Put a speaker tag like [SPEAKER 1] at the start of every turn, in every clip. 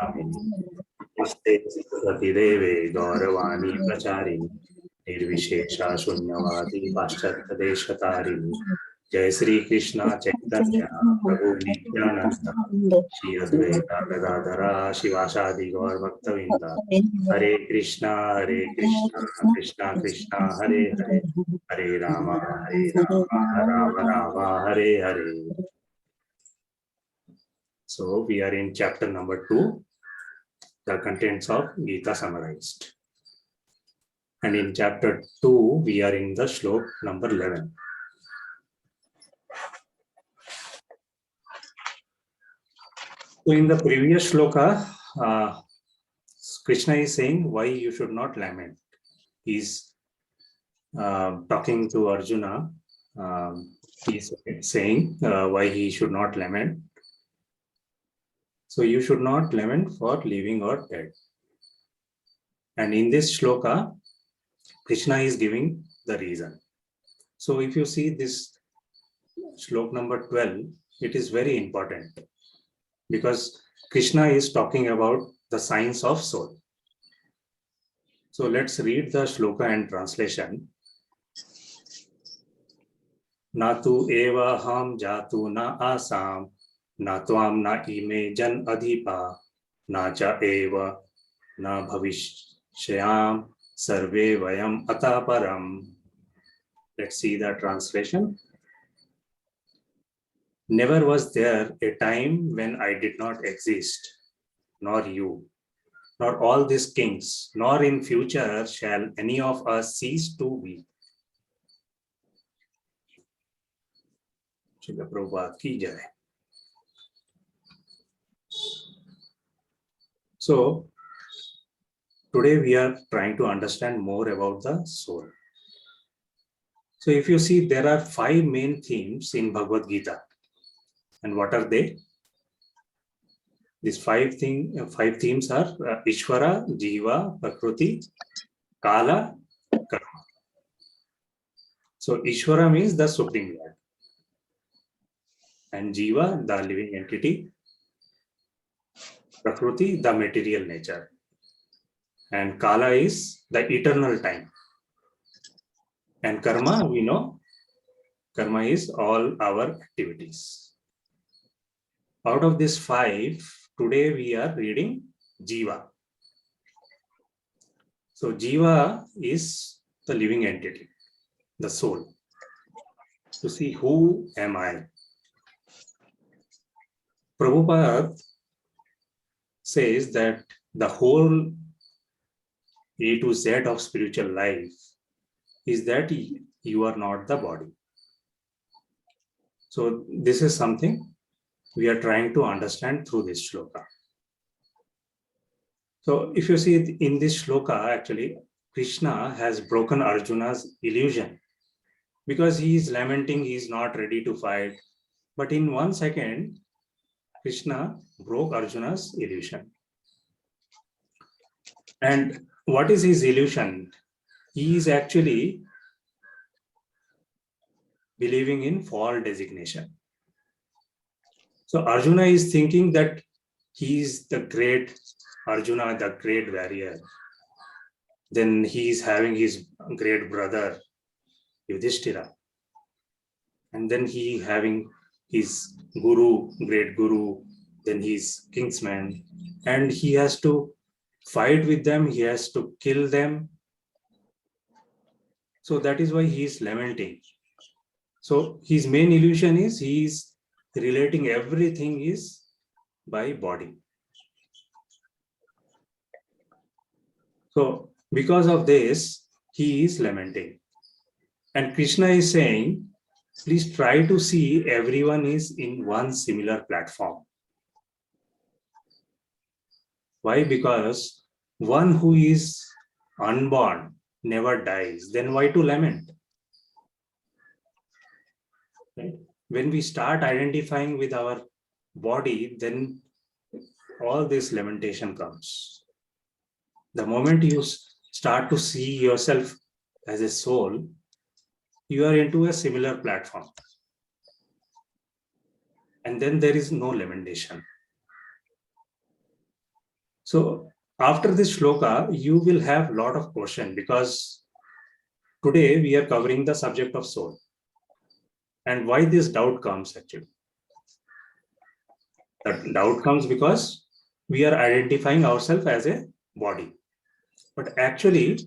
[SPEAKER 1] नमस्ते देवे गौरवाणी प्रचारिणी निर्विशेषा शून्यवादी पाश्चात्य देशतारिणी जय श्री कृष्ण चैतन्य प्रभु नित्यानंद श्री अद्वैत गदाधरा शिवासादि गौर भक्तवृंद हरे Krishna Krishna Krishna Hare Hare Hare Ram Ram Ram Hare Hare. So we are in chapter number 2, the contents of Gita summarized. And in chapter 2, we are in the shlok number 11. So in the previous shloka, Krishna is saying why you should not lament. He's talking to Arjuna. He's saying why he should not lament. So you should not lament for living or dead. And in this shloka, Krishna is giving the reason. So if you see this shlok number 12, it is very important because Krishna is talking about the science of soul. So let's read the shloka and translation. Na tu eva ham jatu na asam, na tvam na ime jan adhipa, na cha eva na bhavishyam sarve vayam ataparam. Let's see the translation. Never was there a time when I did not exist, nor you, nor all these kings, nor in future shall any of us cease to be. Srila Prabhupada ki jai. So, today we are trying to understand more about the soul. So, if you see, there are 5 main themes in Bhagavad Gita. And what are they? These 5 themes are Ishvara, Jiva, Prakriti, Kala, Karma. So, Ishvara means the Supreme Lord. And Jiva, the living entity. Prakriti, the material nature. And Kala is the eternal time. And Karma, we know, Karma is all our activities. Out of these 5, today we are reading Jiva. So Jiva is the living entity, the soul. To see who am I? Prabhupada says that the whole A to Z of spiritual life is that you are not the body. So this is something we are trying to understand through this shloka. So if you see in this shloka, actually, Krishna has broken Arjuna's illusion because he is lamenting, he is not ready to fight. But in 1 second, Krishna broke Arjuna's illusion. And what is his illusion? He is actually believing in fall designation. So Arjuna is thinking that he is the great Arjuna, the great warrior. Then he is having his great brother, Yudhishthira. And then he having his guru, great guru, then his kingsman. And he has to fight with them, he has to kill them. So that is why he is lamenting. So his main illusion is he is relating everything is by body. So because of this, he is lamenting. And Krishna is saying, please try to see everyone is in one similar platform. Why? Because one who is unborn never dies. Then why to lament? Right? When we start identifying with our body, then all this lamentation comes. The moment you start to see yourself as a soul, you are into a similar platform. And then there is no lamentation. So after this shloka, you will have a lot of question, because today we are covering the subject of soul. And why this doubt comes actually? That doubt comes because we are identifying ourselves as a body. But actually,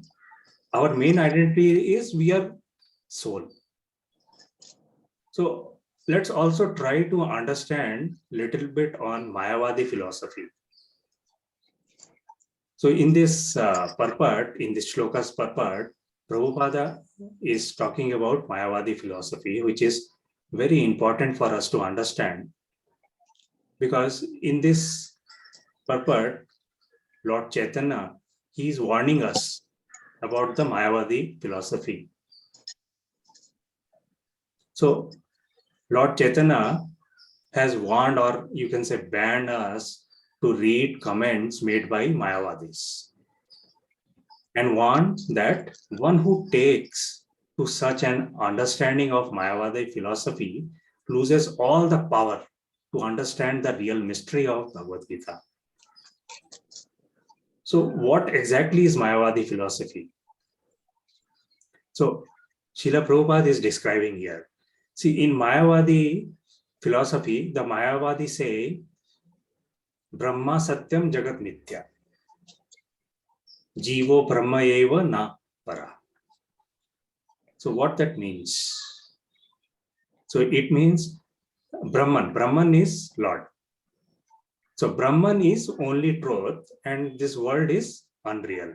[SPEAKER 1] our main identity is we are soul. So let's also try to understand little bit on Mayavadi philosophy. So in this purport, in this shlokas purport, Prabhupada is talking about Mayavadi philosophy, which is very important for us to understand. Because in this purport, Lord Chaitanya, he is warning us about the Mayavadi philosophy. So Lord Chaitanya has warned, or you can say banned us to read comments made by Mayavadis, and warned that one who takes to such an understanding of Mayavadi philosophy loses all the power to understand the real mystery of Bhagavad Gita. So what exactly is Mayavadi philosophy? So Srila Prabhupada is describing here. See, in Mayavadi philosophy, the Mayavadi say, Brahma Satyam Jagat Mithya. Jivo Brahma Eva Na Para. So what that means? So it means Brahman. Brahman is Lord. So Brahman is only truth, and this world is unreal.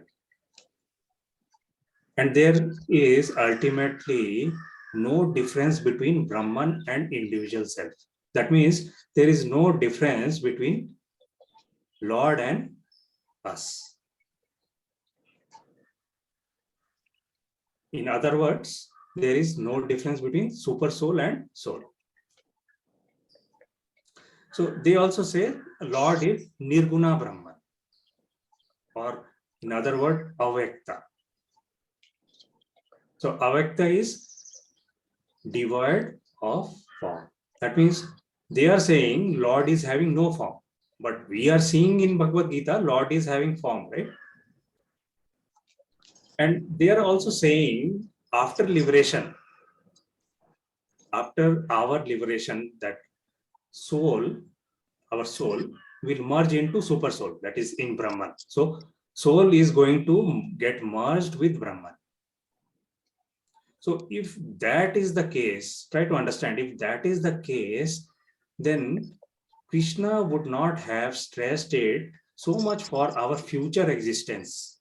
[SPEAKER 1] And there is ultimately no difference between Brahman and individual self. That means there is no difference between Lord and us. In other words, there is no difference between super soul and soul. So they also say Lord is Nirguna Brahman, or in other word, Avyakta. So Avyakta is devoid of form. That means they are saying Lord is having no form, but we are seeing in Bhagavad Gita, Lord is having form, right? And they are also saying after liberation, after our liberation, that soul, our soul will merge into super soul, that is in Brahman. So soul is going to get merged with Brahman. So if that is the case, try to understand, if that is the case, then Krishna would not have stressed it so much for our future existence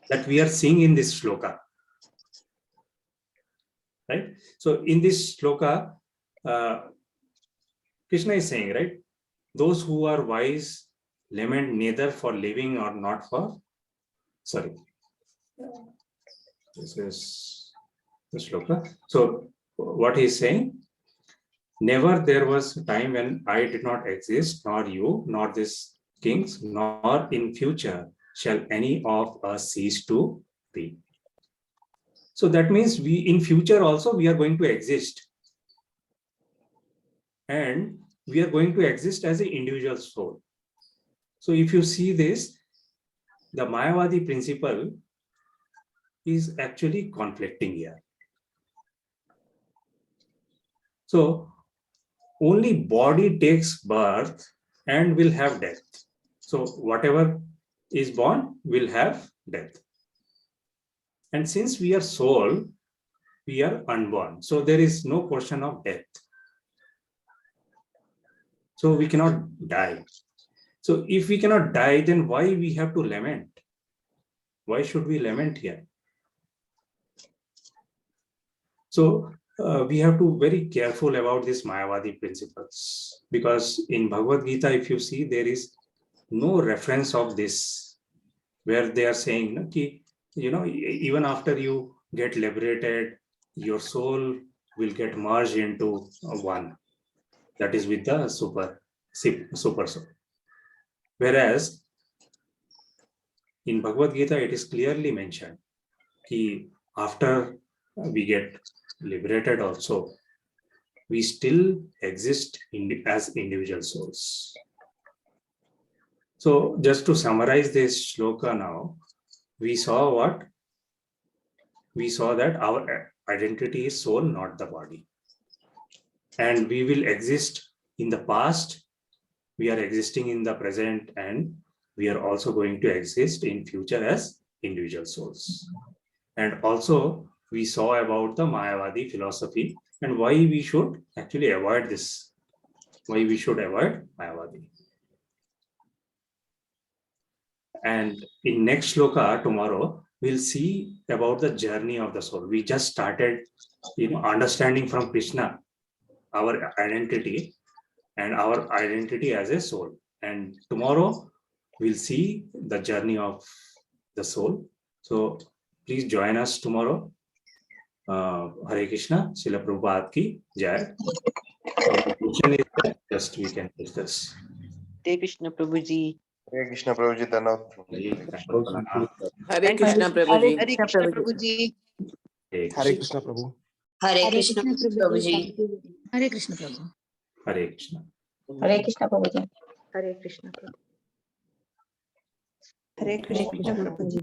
[SPEAKER 1] that we are seeing in this shloka. Right? So in this shloka, Krishna is saying, right, those who are wise lament neither for living or not for, sorry, this is the shloka. So what he is saying, never there was a time when I did not exist, nor you, nor these kings, nor in future shall any of us cease to be. So that means we in future also we are going to exist. And we are going to exist as an individual soul. So if you see this, the Mayavadi principle is actually conflicting here. So only body takes birth and will have death. So whatever is born will have death. And since we are soul, we are unborn. So there is no question of death. So we cannot die. So if we cannot die, then why we have to lament? Why should we lament here? So we have to be very careful about these Mayavadi principles, because in Bhagavad Gita, if you see, there is no reference of this, where they are saying, even after you get liberated, your soul will get merged into one, that is with the super soul. Whereas in Bhagavad Gita, it is clearly mentioned that after we get liberated also, we still exist as individual souls. So just to summarize this shloka now, we saw what? We saw that our identity is soul, not the body. And we will exist in the past, we are existing in the present, and we are also going to exist in future as individual souls. And also we saw about the Mayavadi philosophy and why we should actually avoid this, why we should avoid Mayavadi. And in next shloka tomorrow, we'll see about the journey of the soul. We just started, understanding from Krishna our identity and our identity as a soul. And tomorrow we'll see the journey of the soul. So please join us tomorrow. Hare Krishna, Srila Prabhupada ki Jai. Just we can discuss.
[SPEAKER 2] Hare Krishna Prabhuji.
[SPEAKER 3] Hare Krishna Prabhuji, Dhanavad.
[SPEAKER 4] Hare Krishna Prabhuji.
[SPEAKER 2] Hare Krishna Prabhuji.
[SPEAKER 5] Hare Krishna Prabhu.
[SPEAKER 6] Hare Krishna Prabhuji.
[SPEAKER 7] Hare Krishna Prabhu.
[SPEAKER 1] Hare Krishna.
[SPEAKER 6] Hare Krishna Prabhuji.
[SPEAKER 2] Hare Krishna Prabhuji.
[SPEAKER 6] Hare Krishna Prabhuji.